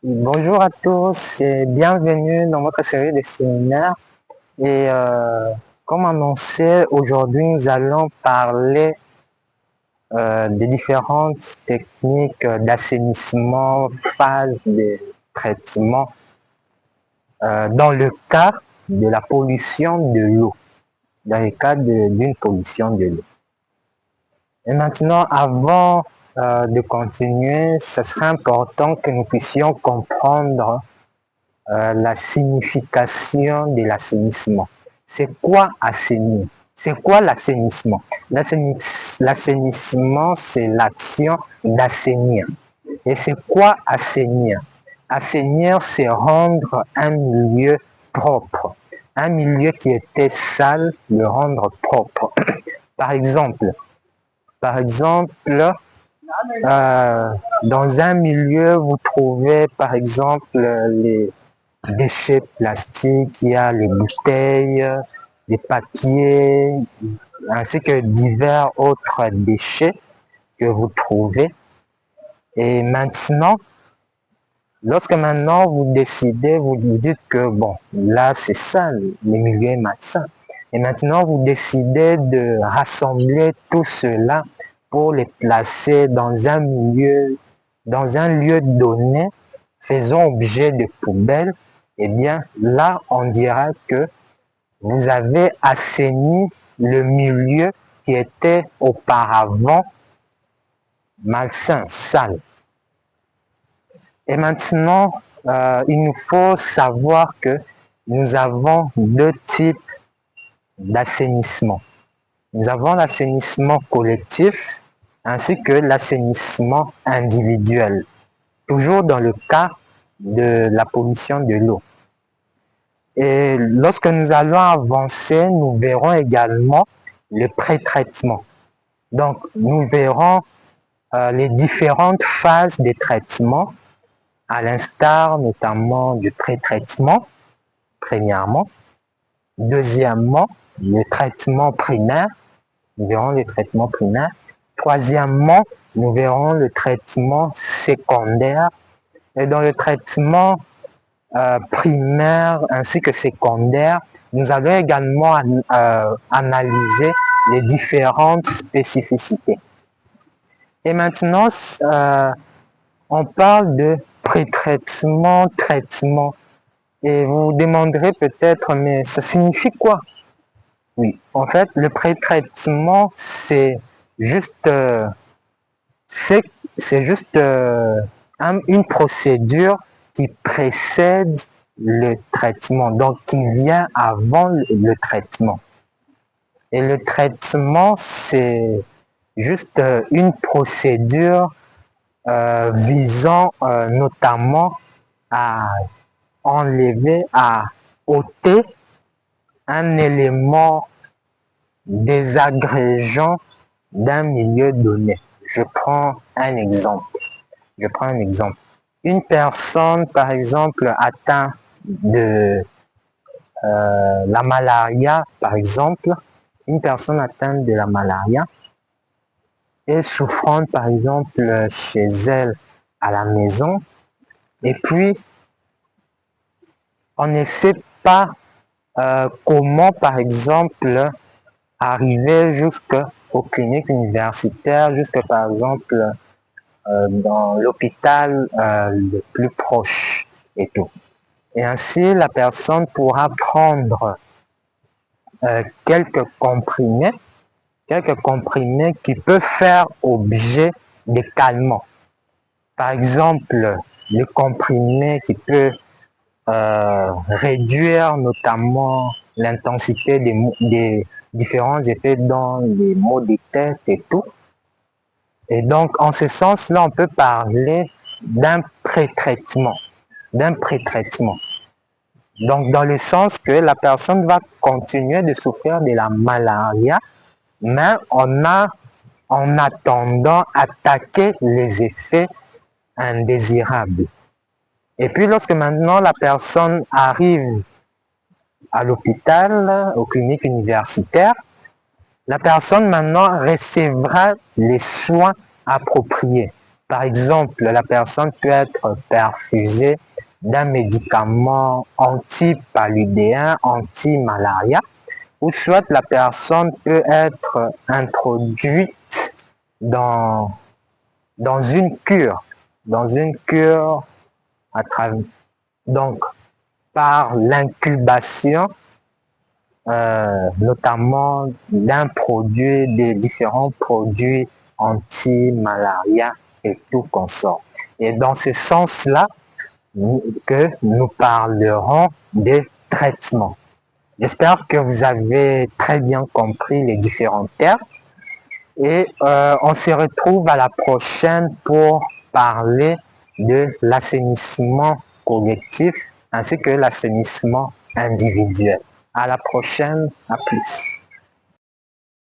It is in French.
Bonjour à tous et bienvenue dans votre série de séminaires. Et comme annoncé, aujourd'hui nous allons parler des différentes techniques d'assainissement, phases de traitement dans le cas de la pollution de l'eau, dans le cas d'une pollution de l'eau. Et maintenant, avant de continuer, ce serait important que nous puissions comprendre la signification de l'assainissement. C'est quoi assainir? C'est quoi l'assainissement? L'assainissement, c'est l'action d'assainir. Et c'est quoi assainir? Assainir, c'est rendre un milieu propre. Un milieu qui était sale, le rendre propre. Par exemple, dans un milieu, vous trouvez par exemple les déchets plastiques, il y a les bouteilles, les papiers, ainsi que divers autres déchets que vous trouvez. Et maintenant, lorsque maintenant vous décidez, vous dites que bon, là c'est ça, le milieu est malsain. Et maintenant vous décidez de rassembler tout cela pour les placer dans un milieu, dans un lieu donné, faisant objet de poubelle. Eh bien, là, on dira que vous avez assaini le milieu qui était auparavant malsain, sale. Et maintenant, il nous faut savoir que nous avons deux types d'assainissement. Nous avons l'assainissement collectif ainsi que l'assainissement individuel, toujours dans le cas de la pollution de l'eau. Et lorsque nous allons avancer, nous verrons également le pré-traitement. Donc, nous verrons les différentes phases des traitements, à l'instar notamment du pré-traitement, premièrement. Deuxièmement, le traitement primaire. Nous verrons le traitement primaire. Troisièmement, nous verrons le traitement secondaire. Et dans le traitement primaire ainsi que secondaire, nous allons également analyser les différentes spécificités. Et maintenant, on parle de pré-traitement, traitement. Et vous vous demanderez peut-être, mais ça signifie quoi? Oui, en fait, le pré-traitement, c'est juste, c'est juste une procédure qui précède le traitement, donc qui vient avant le traitement. Et le traitement, c'est juste une procédure visant notamment à enlever, à ôter un élément désagrégeant d'un milieu donné. Je prends un exemple. Une personne, par exemple, atteinte de la malaria, par exemple, une personne atteinte de la malaria est souffrante, par exemple, chez elle à la maison, et puis on ne sait pas comment, par exemple, arriver jusqu'aux cliniques universitaires, jusque, par exemple, dans l'hôpital le plus proche et tout. Et ainsi, la personne pourra prendre quelques comprimés qui peuvent faire objet de calmants. Par exemple, le comprimé qui peut réduire notamment l'intensité des différents effets dans les maux de tête et tout. Et donc, en ce sens-là, on peut parler d'un pré-traitement. Donc, dans le sens que la personne va continuer de souffrir de la malaria, mais on a, en attendant, attaquer les effets indésirables. Et puis, lorsque maintenant la personne arrive à l'hôpital, aux cliniques universitaires, la personne maintenant recevra les soins appropriés. Par exemple, la personne peut être perfusée d'un médicament antipaludéen, anti-malaria, ou soit la personne peut être introduite dans, dans dans une cure à travers, donc par l'incubation notamment d'un produit, des différents produits anti-malaria et tout consort. Et dans ce sens-là, que nous parlerons des traitements. J'espère que vous avez très bien compris les différents termes et on se retrouve à la prochaine pour parler de l'assainissement collectif ainsi que l'assainissement individuel. À la prochaine, à plus.